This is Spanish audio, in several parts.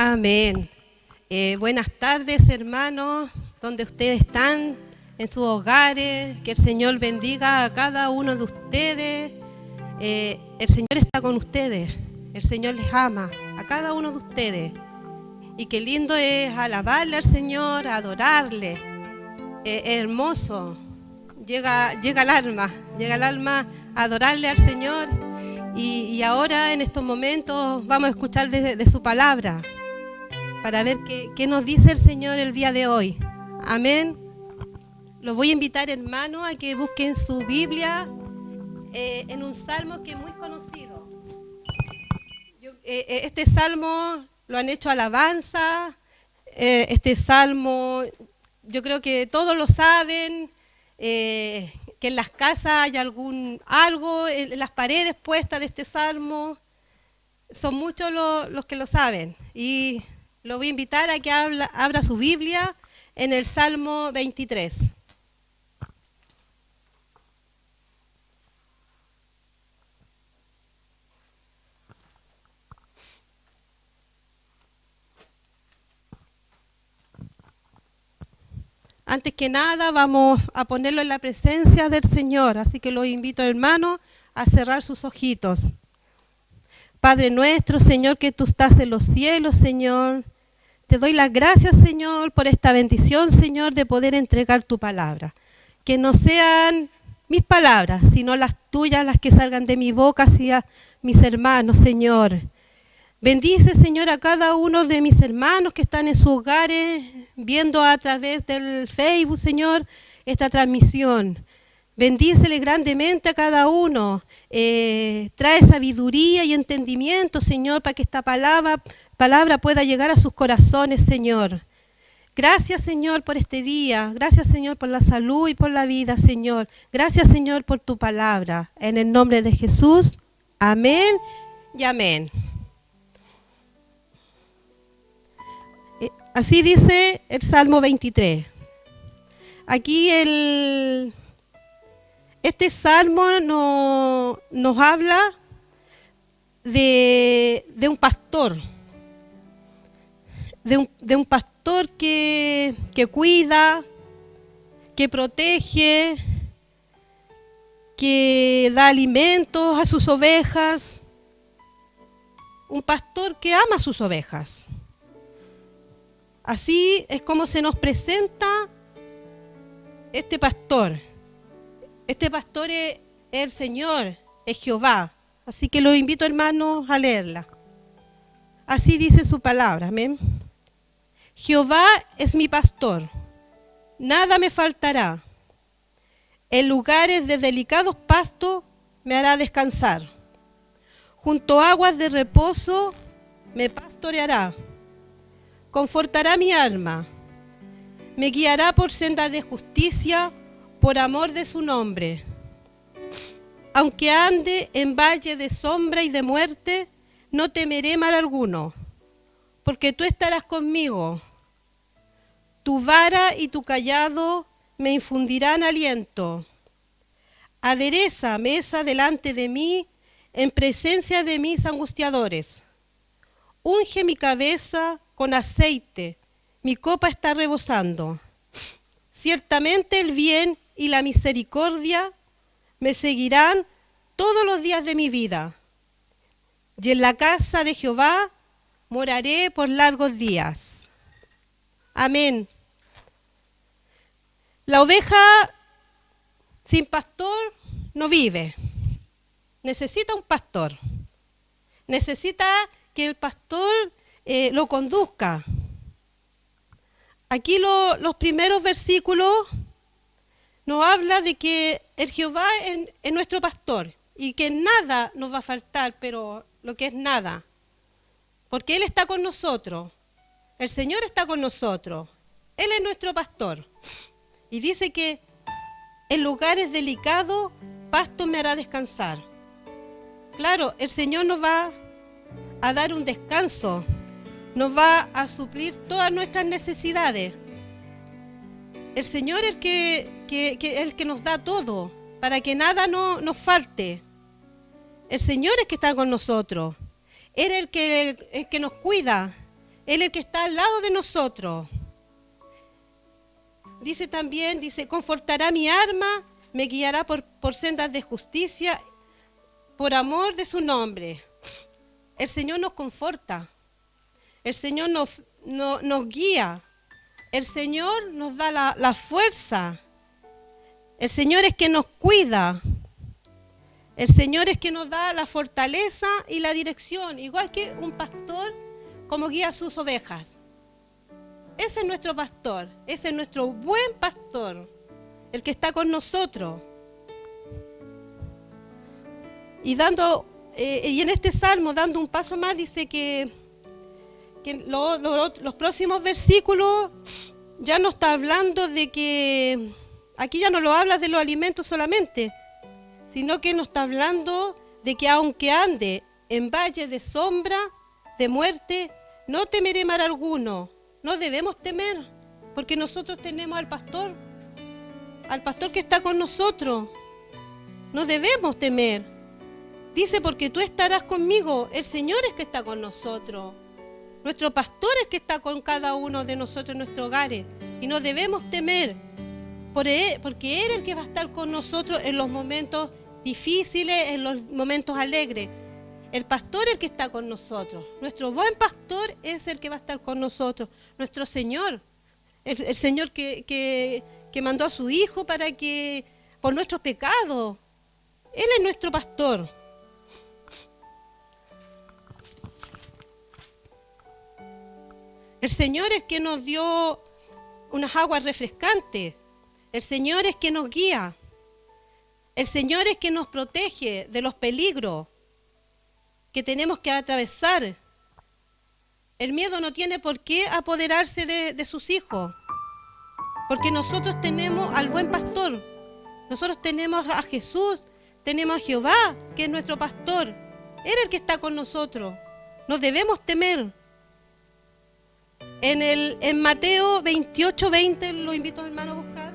Amén. Buenas tardes, hermanos, donde ustedes están, en sus hogares. Que el Señor bendiga a cada uno de ustedes. El Señor está con ustedes. El Señor les ama a cada uno de ustedes. Y qué lindo es alabarle al Señor, adorarle. Es hermoso. Llega al alma a adorarle al Señor. Y ahora, en estos momentos, vamos a escuchar de su palabra, para ver qué nos dice el Señor el día de hoy. Amén. Los voy a invitar, hermanos, a que busquen su Biblia en un salmo que es muy conocido. Este salmo lo han hecho alabanza. Este salmo, yo creo que todos lo saben, que en las casas hay algo en las paredes puestas de este salmo. Son muchos los que lo saben. Y lo voy a invitar a que abra su Biblia en el Salmo 23. Antes que nada vamos a ponerlo en la presencia del Señor, así que los invito, hermanos, a cerrar sus ojitos. Padre nuestro, Señor, que tú estás en los cielos, Señor, te doy las gracias, Señor, por esta bendición, Señor, de poder entregar tu palabra. Que no sean mis palabras, sino las tuyas, las que salgan de mi boca hacia mis hermanos, Señor. Bendice, Señor, a cada uno de mis hermanos que están en sus hogares, viendo a través del Facebook, Señor, esta transmisión. Bendícele grandemente a cada uno. Trae sabiduría y entendimiento, Señor, para que esta palabra pueda llegar a sus corazones, Señor. Gracias, Señor, por este día. Gracias, Señor, por la salud y por la vida, Señor. Gracias, Señor, por tu palabra. En el nombre de Jesús, amén y amén. Así dice el Salmo 23. Aquí este salmo nos habla de un pastor. De un pastor que cuida, que protege, que da alimentos a sus ovejas. Un pastor que ama a sus ovejas. Así es como se nos presenta este pastor. Este pastor es el Señor, es Jehová. Así que los invito, hermanos, a leerla. Así dice su palabra, amén. Jehová es mi pastor, nada me faltará. En lugares de delicados pastos me hará descansar. Junto a aguas de reposo me pastoreará. Confortará mi alma. Me guiará por sendas de justicia por amor de su nombre. Aunque ande en valle de sombra y de muerte, no temeré mal alguno, porque tú estarás conmigo. Tu vara y tu cayado me infundirán aliento. Adereza mesa delante de mí, en presencia de mis angustiadores. Unge mi cabeza con aceite, mi copa está rebosando. Ciertamente el bien y la misericordia me seguirán todos los días de mi vida. Y en la casa de Jehová moraré por largos días. Amén. La oveja sin pastor no vive. Necesita un pastor. Necesita que el pastor lo conduzca. Aquí los primeros versículos nos habla de que el Jehová es nuestro pastor y que nada nos va a faltar, pero lo que es nada, porque Él está con nosotros, el Señor está con nosotros, Él es nuestro pastor. Y dice que en lugares delicados, pasto me hará descansar. Claro, el Señor nos va a dar un descanso, nos va a suplir todas nuestras necesidades. El Señor es el que nos da todo, para que nada nos falte. El Señor es que está con nosotros. Él es el que nos cuida, Él es el que está al lado de nosotros. Dice también, confortará mi alma, me guiará por sendas de justicia, por amor de su nombre. El Señor nos conforta, el Señor nos guía, el Señor nos da la fuerza, el Señor es que nos cuida, el Señor es que nos da la fortaleza y la dirección, igual que un pastor como guía a sus ovejas. Ese es nuestro pastor, ese es nuestro buen pastor, el que está con nosotros. Y en este salmo, dando un paso más, dice que los próximos versículos ya no está hablando de que, aquí ya no lo habla de los alimentos solamente, sino que nos está hablando de que aunque ande en valle de sombra, de muerte, no temeré mal alguno. No debemos temer, porque nosotros tenemos al pastor que está con nosotros. No debemos temer. Dice, porque tú estarás conmigo. El Señor es que está con nosotros. Nuestro pastor es que está con cada uno de nosotros en nuestros hogares. Y no debemos temer, porque Él es el que va a estar con nosotros en los momentos difíciles, en los momentos alegres. El pastor es el que está con nosotros. Nuestro buen pastor es el que va a estar con nosotros. Nuestro Señor, el Señor que mandó a su Hijo por nuestros pecados. Él es nuestro pastor. El Señor es el que nos dio unas aguas refrescantes. El Señor es que nos guía. El Señor es que nos protege de los peligros que tenemos que atravesar. El miedo no tiene por qué apoderarse de sus hijos, porque nosotros tenemos al buen pastor, nosotros tenemos a Jesús, tenemos a Jehová, que es nuestro pastor. Él es el que está con nosotros, no debemos temer. En Mateo 28:20, lo invito a mi hermano a buscar.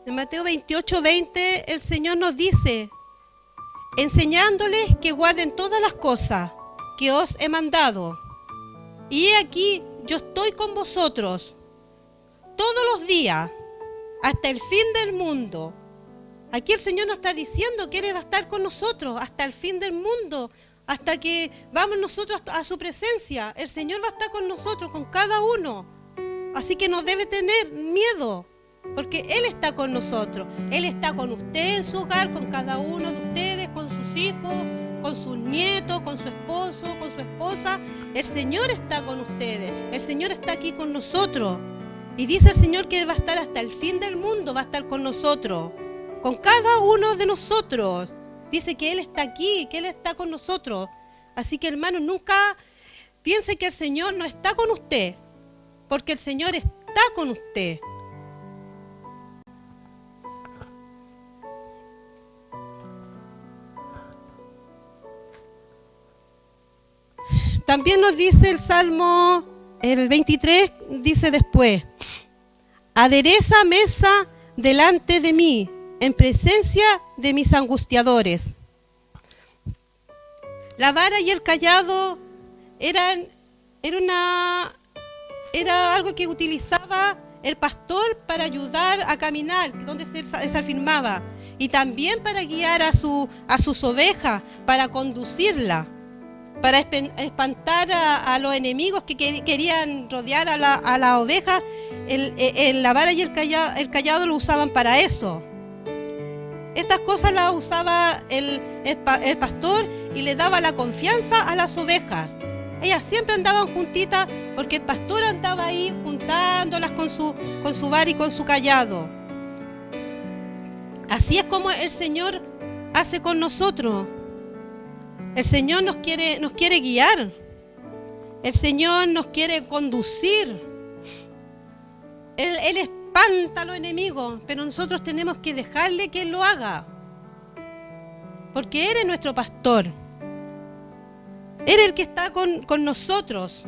En Mateo 28:20 el Señor nos dice, enseñándoles que guarden todas las cosas que os he mandado. Y he aquí, yo estoy con vosotros todos los días, hasta el fin del mundo. Aquí el Señor nos está diciendo que Él va a estar con nosotros hasta el fin del mundo, hasta que vamos nosotros a su presencia. El Señor va a estar con nosotros, con cada uno. Así que no debe tener miedo, porque Él está con nosotros. Él está con usted en su hogar, con cada uno de ustedes, con sus hijos, con sus nietos, con su esposo, con su esposa. El Señor está con ustedes. El Señor está aquí con nosotros. Y dice el Señor que Él va a estar hasta el fin del mundo, va a estar con nosotros, con cada uno de nosotros. Dice que Él está aquí, que Él está con nosotros. Así que, hermanos, nunca piense que el Señor no está con usted, porque el Señor está con usted. También nos dice el Salmo, el 23, dice después, adereza mesa delante de mí, en presencia de mis angustiadores. La vara y el cayado era algo que utilizaba el pastor para ayudar a caminar, donde se afirmaba, y también para guiar a sus ovejas, para conducirla, para espantar a los enemigos que querían rodear a la oveja. La vara y el cayado lo usaban para eso. Estas cosas las usaba el pastor y le daba la confianza a las ovejas. Ellas siempre andaban juntitas porque el pastor andaba ahí juntándolas con su vara y con su cayado. Así es como el Señor hace con nosotros. El Señor nos quiere guiar. El Señor nos quiere conducir. Él espanta a los enemigos, pero nosotros tenemos que dejarle que Él lo haga. porque Él es nuestro pastor. Él es el que está con nosotros.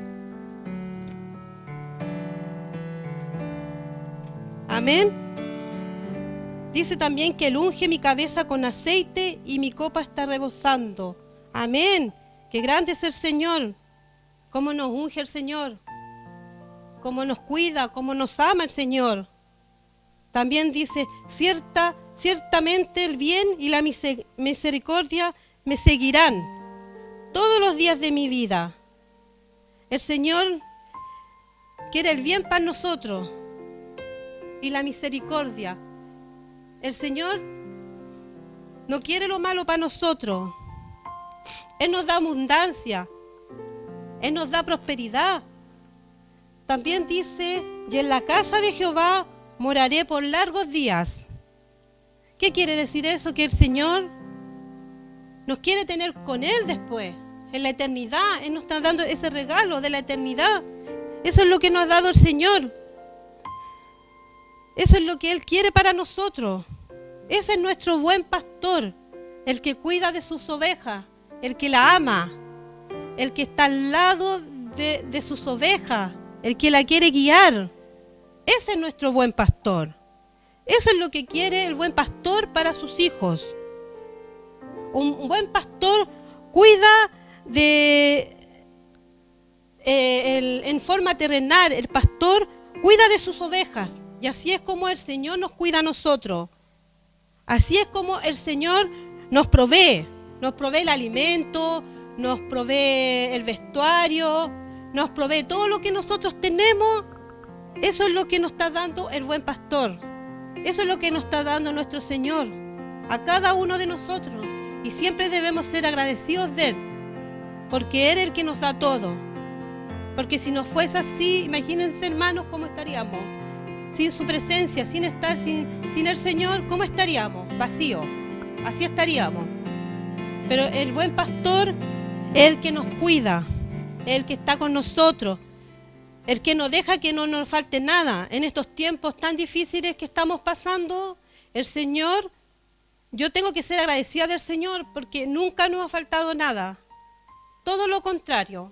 Amén. Dice también que Él unge mi cabeza con aceite y mi copa está rebosando. Amén. Qué grande es el Señor. Cómo nos unge el Señor. Cómo nos cuida, cómo nos ama el Señor. También dice, ciertamente el bien y la misericordia me seguirán todos los días de mi vida. El Señor quiere el bien para nosotros y la misericordia. El Señor no quiere lo malo para nosotros. Él nos da abundancia. Él nos da prosperidad. También dice, y en la casa de Jehová moraré por largos días. ¿Qué quiere decir eso? Que el Señor nos quiere tener con Él después, en la eternidad. Él nos está dando ese regalo de la eternidad. Eso es lo que nos ha dado el Señor. Eso es lo que Él quiere para nosotros. Ese es nuestro buen pastor, el que cuida de sus ovejas, el que la ama, el que está al lado de sus ovejas, el que la quiere guiar. Ese es nuestro buen pastor. Eso es lo que quiere el buen pastor para sus hijos. Un buen pastor cuida en forma terrenal. El pastor cuida de sus ovejas. Y así es como el Señor nos cuida a nosotros. Así es como el Señor nos provee. Nos provee el alimento, nos provee el vestuario, nos provee todo lo que nosotros tenemos. Eso es lo que nos está dando el buen pastor. Eso es lo que nos está dando nuestro Señor a cada uno de nosotros. Y siempre debemos ser agradecidos de Él, porque Él es el que nos da todo. Porque si no fuese así, imagínense, hermanos, cómo estaríamos. Sin su presencia, sin el Señor, ¿cómo estaríamos? Vacío. Así estaríamos. Pero el buen pastor es el que nos cuida, es el que está con nosotros, el que no deja que no nos falte nada. En estos tiempos tan difíciles que estamos pasando, el Señor, yo tengo que ser agradecida del Señor porque nunca nos ha faltado nada. Todo lo contrario.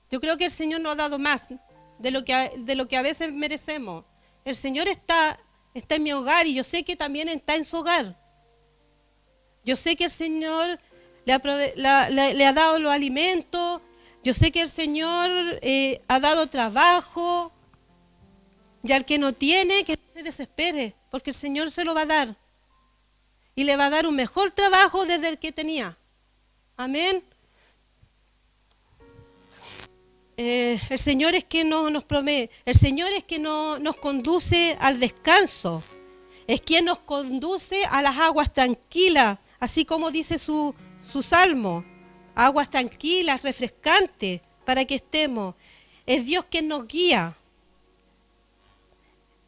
Yo creo que el Señor nos ha dado más de lo que a veces merecemos. El Señor está en mi hogar y yo sé que también está en su hogar. Yo sé que el Señor le ha dado los alimentos. Yo sé que el Señor ha dado trabajo. Y al que no tiene, que no se desespere, porque el Señor se lo va a dar. Y le va a dar un mejor trabajo desde el que tenía. Amén. El Señor es que nos provee. El Señor es que nos conduce al descanso. Es quien nos conduce a las aguas tranquilas, así como dice su salmo. Aguas tranquilas, refrescantes, para que estemos. Es Dios quien nos guía.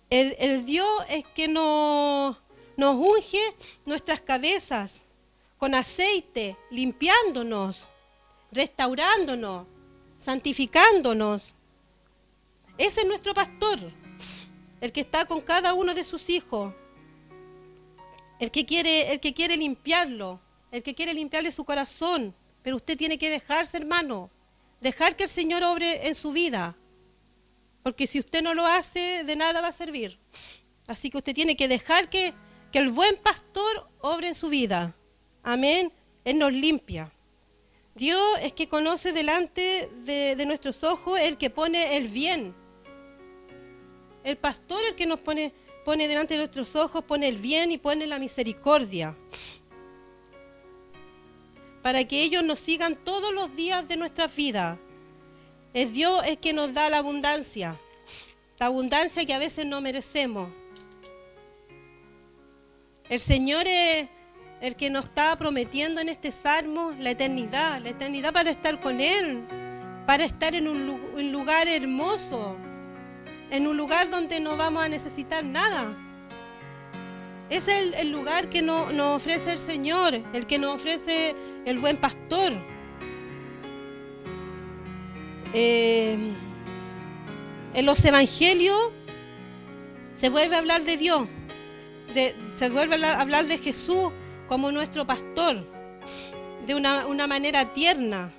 El Dios es que nos unge nuestras cabezas con aceite, limpiándonos, restaurándonos, santificándonos. Ese es nuestro pastor, el que está con cada uno de sus hijos, el que quiere limpiarlo, el que quiere limpiarle su corazón. Pero usted tiene que dejarse, hermano, dejar que el Señor obre en su vida, porque si usted no lo hace, de nada va a servir. Así que usted tiene que dejar que el buen pastor obre en su vida. Amén. Él nos limpia. Dios es que conoce delante de nuestros ojos, el que pone el bien. El pastor es el que nos pone delante de nuestros ojos, pone el bien y pone la misericordia. Para que ellos nos sigan todos los días de nuestras vidas. Es Dios el que nos da la abundancia que a veces no merecemos. El Señor es el que nos está prometiendo en este salmo la eternidad para estar con Él, para estar en un lugar hermoso, en un lugar donde no vamos a necesitar nada. Es el lugar que nos ofrece el Señor, el que nos ofrece el buen pastor. En los evangelios se vuelve a hablar de Dios, se vuelve a hablar de Jesús, como nuestro pastor, de una manera tierna.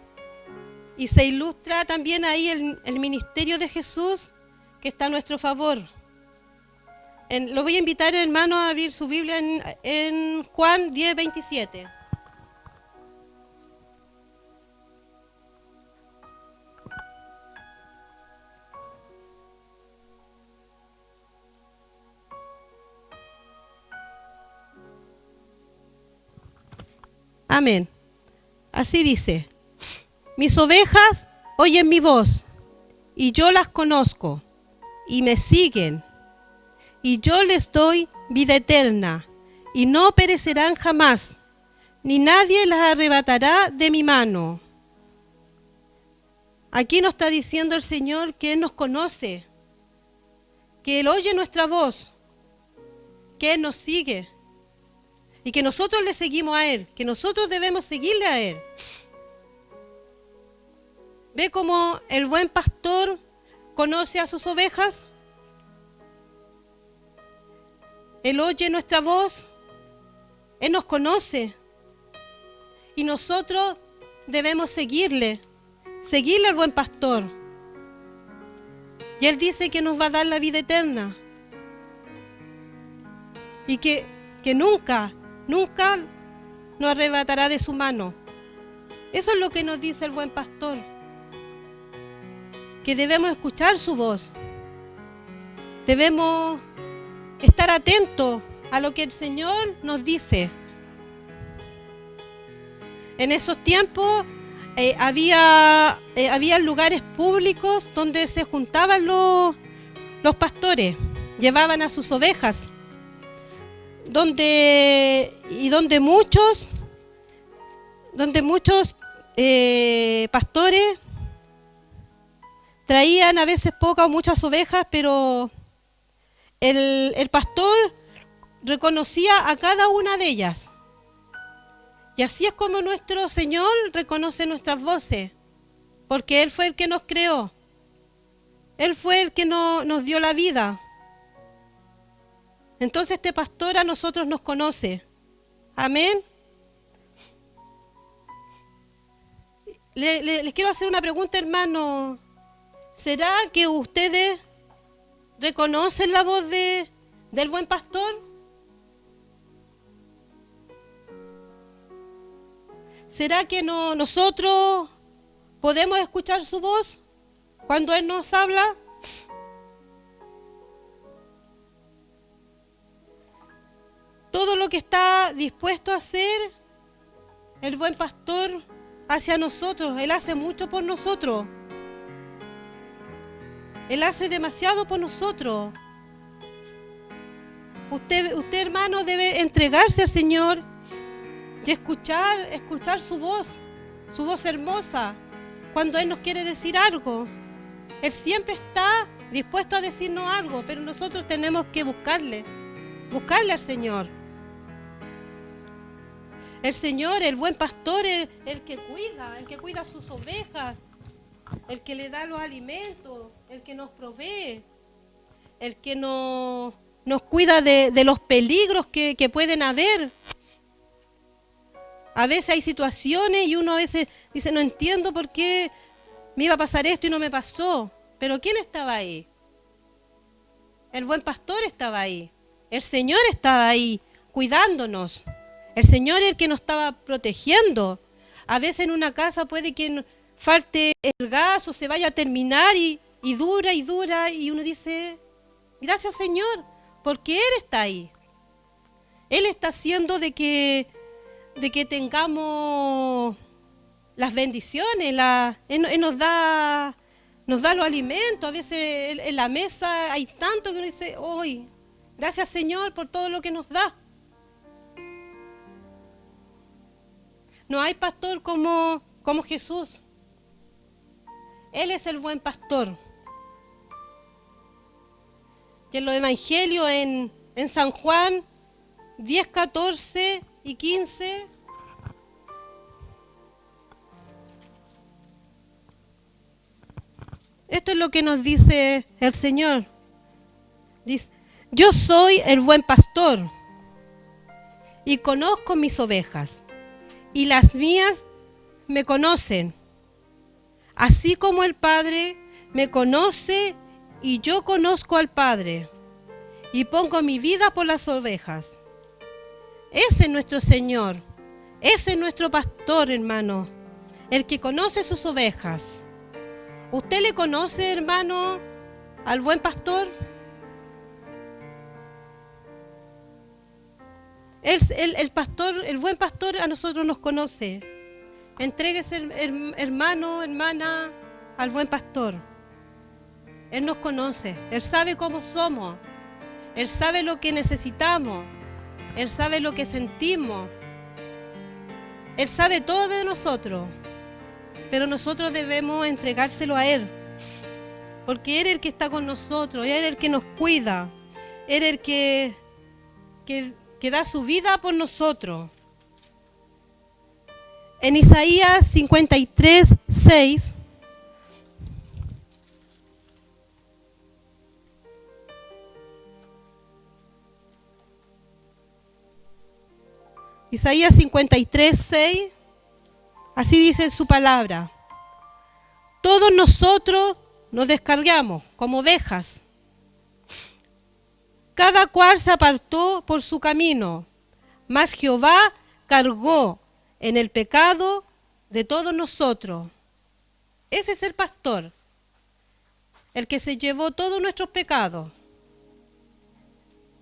Y se ilustra también ahí el ministerio de Jesús que está a nuestro favor. Lo voy a invitar, hermano, a abrir su Biblia en Juan 10:27. Amén. Así dice: mis ovejas oyen mi voz, y yo las conozco, y me siguen, y yo les doy vida eterna, y no perecerán jamás, ni nadie las arrebatará de mi mano. Aquí nos está diciendo el Señor que Él nos conoce, que Él oye nuestra voz, que Él nos sigue, y que nosotros le seguimos a Él, que nosotros debemos seguirle a Él. ¿Ve cómo el buen pastor conoce a sus ovejas? Él oye nuestra voz, Él nos conoce, y nosotros debemos seguirle al buen pastor. Y Él dice que nos va a dar la vida eterna, y que nunca nos arrebatará de su mano. Eso es lo que nos dice el buen pastor, que debemos escuchar su voz, debemos estar atentos a lo que el Señor nos dice. En esos tiempos había lugares públicos donde se juntaban los pastores, llevaban a sus ovejas, donde muchos pastores traían a veces pocas o muchas ovejas, pero el pastor reconocía a cada una de ellas. Y así es como nuestro Señor reconoce nuestras voces, porque Él fue el que nos creó. Él fue el que nos dio la vida. Entonces este pastor a nosotros nos conoce. Amén. Les quiero hacer una pregunta, hermano. ¿Será que ustedes reconocen la voz del buen pastor? ¿Será que nosotros podemos escuchar su voz cuando Él nos habla? Todo lo que está dispuesto a hacer el buen pastor hacia nosotros, Él hace mucho por nosotros. Él hace demasiado por nosotros. Usted, hermano, debe entregarse al Señor y escuchar su voz hermosa, cuando Él nos quiere decir algo. Él siempre está dispuesto a decirnos algo, pero nosotros tenemos que buscarle al Señor. El Señor, el buen pastor, el que cuida sus ovejas, el que le da los alimentos, el que nos provee, el que nos cuida de los peligros que pueden haber. A veces hay situaciones y uno a veces dice, no entiendo por qué me iba a pasar esto y no me pasó. Pero ¿quién estaba ahí? El buen pastor estaba ahí. El Señor estaba ahí cuidándonos. El Señor es el que nos estaba protegiendo. A veces en una casa puede que falte el gas o se vaya a terminar y dura y uno dice, gracias Señor, porque Él está ahí. Él está haciendo de que tengamos las bendiciones, Él nos da los alimentos. A veces en la mesa hay tanto que uno dice, hoy, gracias Señor por todo lo que nos da. No hay pastor como Jesús. Él es el buen pastor. Y en los evangelios en San Juan 10, 14 y 15, esto es lo que nos dice el Señor. Dice, yo soy el buen pastor. y conozco mis ovejas, y las mías me conocen, así como el Padre me conoce y yo conozco al Padre, y pongo mi vida por las ovejas. Ese es nuestro Señor, ese es nuestro pastor, hermano, el que conoce sus ovejas. ¿Usted le conoce, hermano, al buen pastor? El buen pastor a nosotros nos conoce. Entréguese, hermano, hermana, al buen pastor. Él nos conoce, Él sabe cómo somos, Él sabe lo que necesitamos, Él sabe lo que sentimos, Él sabe todo de nosotros, pero nosotros debemos entregárselo a Él, porque Él es el que está con nosotros, Él es el que nos cuida, Él es el que da su vida por nosotros. En Isaías 53, 6, Isaías 53, 6, así dice su palabra. Todos nosotros nos descargamos como ovejas. Cada cual se apartó por su camino, mas Jehová cargó en el pecado de todos nosotros. Ese es el pastor, el que se llevó todos nuestros pecados,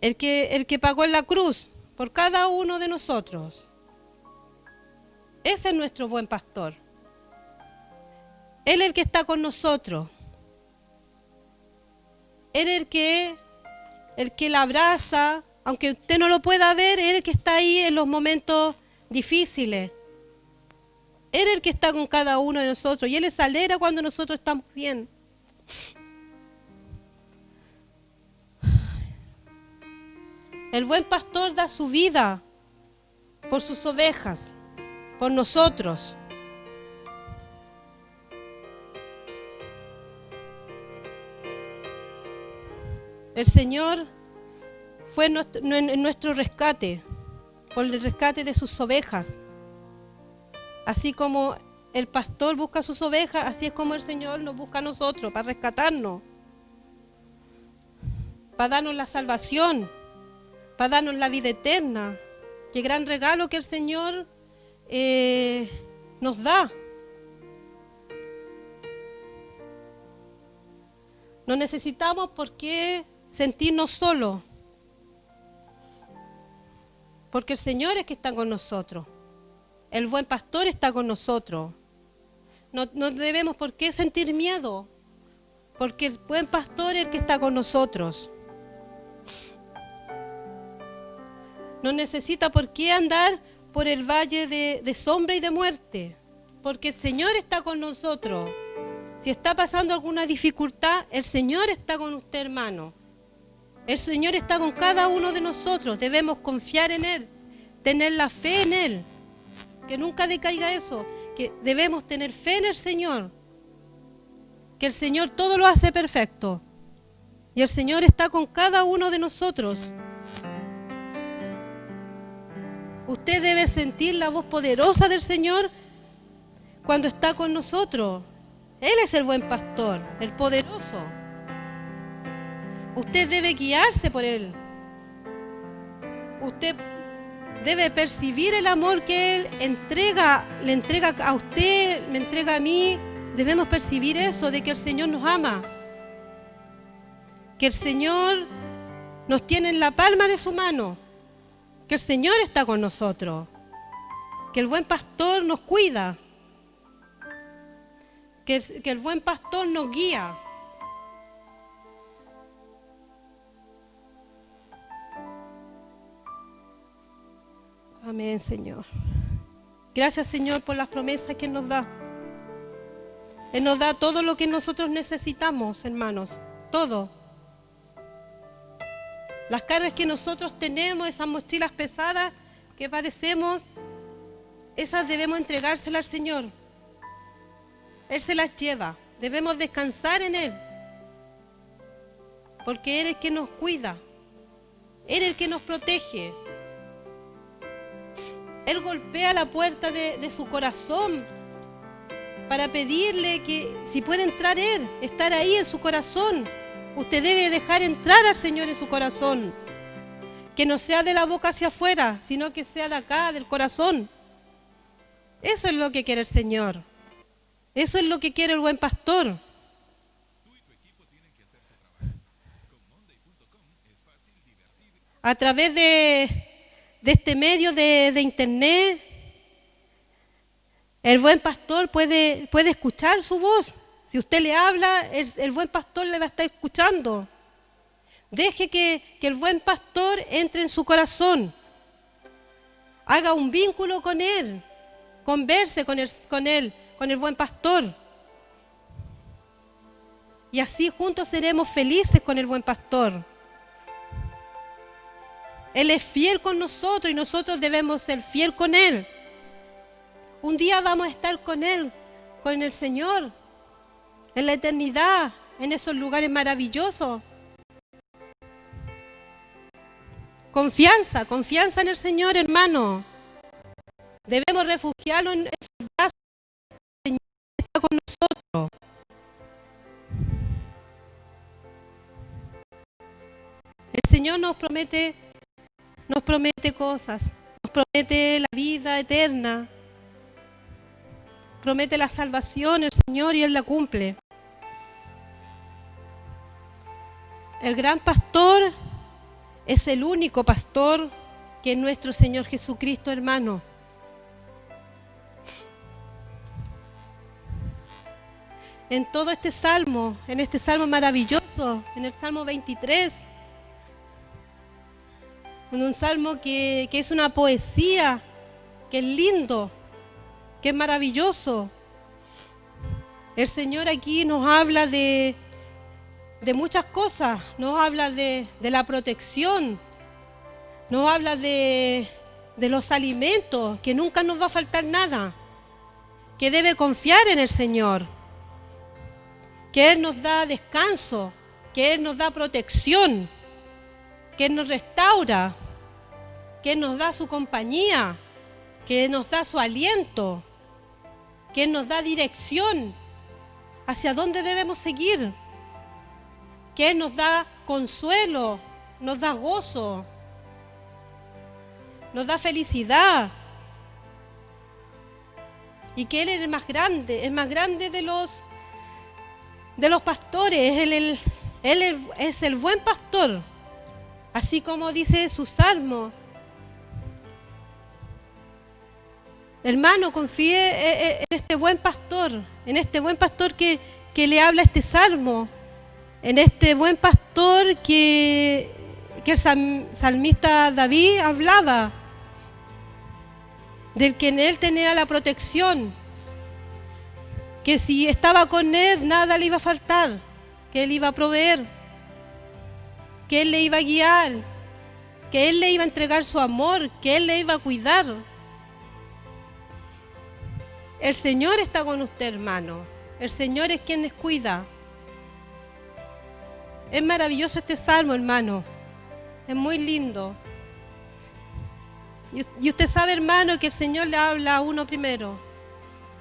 el que pagó en la cruz por cada uno de nosotros. Ese es nuestro buen pastor. Él es el que está con nosotros. Él es el que la abraza, aunque usted no lo pueda ver, Él es el que está ahí en los momentos difíciles. Él es el que está con cada uno de nosotros y Él se alegra cuando nosotros estamos bien. El buen pastor da su vida por sus ovejas, por nosotros. El Señor fue nuestro rescate, por el rescate de sus ovejas. Así como el pastor busca a sus ovejas, así es como el Señor nos busca a nosotros, para rescatarnos, para darnos la salvación, para darnos la vida eterna. Qué gran regalo que el Señor nos da. No necesitamos por qué sentirnos solos, porque el Señor es que está con nosotros. El buen pastor está con nosotros. No debemos por qué sentir miedo, porque el buen pastor es el que está con nosotros. No necesita por qué andar por el valle de sombra y de muerte, porque el Señor está con nosotros. Si está pasando alguna dificultad, el Señor está con usted, hermano. El Señor está con cada uno de nosotros. Debemos confiar en Él, tener la fe en Él. Que nunca decaiga eso, que debemos tener fe en el Señor. Que el Señor todo lo hace perfecto. Y el Señor está con cada uno de nosotros. Usted debe sentir la voz poderosa del Señor cuando está con nosotros. Él es el buen pastor, el poderoso. Usted debe guiarse por Él. Usted debe percibir el amor que Él le entrega a usted, me entrega a mí. Debemos percibir eso, de que el Señor nos ama. Que el Señor nos tiene en la palma de su mano. Que el Señor está con nosotros. Que el buen pastor nos cuida. Que el buen pastor nos guía. Amén, Señor. Gracias, Señor, por las promesas que Él nos da. Él nos da todo lo que nosotros necesitamos, hermanos. Todo. Las cargas que nosotros tenemos, esas mochilas pesadas que padecemos, esas debemos entregárselas al Señor. Él se las lleva. Debemos descansar en Él. Porque Él es el que nos cuida. Él es el que nos protege. Él golpea la puerta de su corazón para pedirle que si puede entrar Él, estar ahí en su corazón. Usted debe dejar entrar al Señor en su corazón. Que no sea de la boca hacia afuera, sino que sea de acá, del corazón. Eso es lo que quiere el Señor. Eso es lo que quiere el buen pastor. A través de este medio de internet, el buen pastor puede escuchar su voz. Si usted le habla, el buen pastor le va a estar escuchando. Deje que el buen pastor entre en su corazón. Haga un vínculo con Él. Converse con el buen pastor. Y así juntos seremos felices con el buen pastor. Él es fiel con nosotros y nosotros debemos ser fiel con Él. Un día vamos a estar con Él, con el Señor, en la eternidad, en esos lugares maravillosos. Confianza en el Señor, hermano. Debemos refugiarnos en sus brazos. El Señor está con nosotros. El Señor nos promete cosas, nos promete la vida eterna, promete la salvación el Señor y Él la cumple. El gran pastor es el único pastor que es nuestro Señor Jesucristo, hermano. En todo este salmo maravilloso, en el Salmo 23, en un salmo que es una poesía, que es lindo, que es maravilloso. El Señor aquí nos habla de muchas cosas, nos habla de la protección, nos habla de los alimentos, que nunca nos va a faltar nada, que debe confiar en el Señor, que Él nos da descanso, que Él nos da protección, que Él nos restaura, que Él nos da su compañía, que Él nos da su aliento, que Él nos da dirección hacia dónde debemos seguir, que Él nos da consuelo, nos da gozo, nos da felicidad, y que Él es el más grande de los pastores. Él es el buen pastor, así como dice su salmo. Hermano, confíe en este buen pastor, que le habla este salmo, en este buen pastor que el salmista David hablaba, del que en él tenía la protección, que si estaba con él nada le iba a faltar, que él iba a proveer, que él le iba a guiar, que él le iba a entregar su amor, que él le iba a cuidar. El Señor está con usted, hermano. El Señor es quien les cuida. Es maravilloso este salmo, hermano. Es muy lindo. Y usted sabe, hermano, que el Señor le habla a uno primero.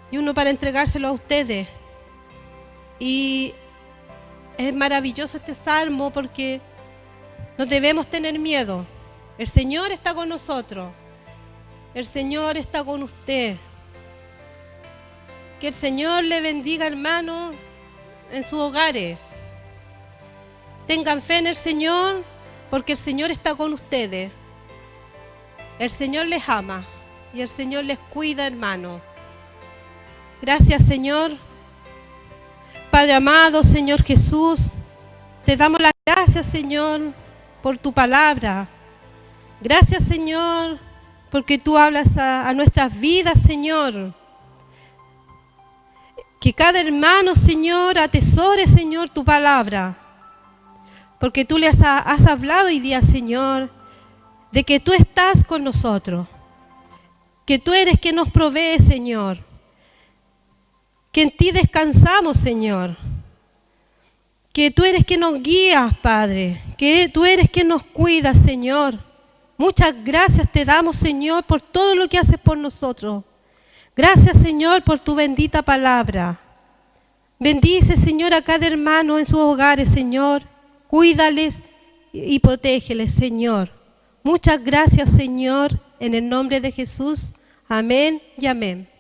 Y uno para entregárselo a ustedes. Y es maravilloso este salmo porque no debemos tener miedo. El Señor está con nosotros. El Señor está con usted. Que el Señor le bendiga, hermano, en sus hogares. Tengan fe en el Señor, porque el Señor está con ustedes. El Señor les ama y el Señor les cuida, hermano. Gracias, Señor. Padre amado, Señor Jesús, te damos las gracias, Señor, por tu palabra. Gracias, Señor, porque tú hablas a nuestras vidas, Señor. Que cada hermano, Señor, atesore, Señor, tu palabra. Porque tú le has hablado hoy día, Señor, de que tú estás con nosotros. Que tú eres quien nos provee, Señor. Que en ti descansamos, Señor. Que tú eres quien nos guías, Padre. Que tú eres quien nos cuida, Señor. Muchas gracias te damos, Señor, por todo lo que haces por nosotros. Gracias, Señor, por tu bendita palabra. Bendice, Señor, a cada hermano en sus hogares, Señor. Cuídales y protégeles, Señor. Muchas gracias, Señor, en el nombre de Jesús. Amén y amén.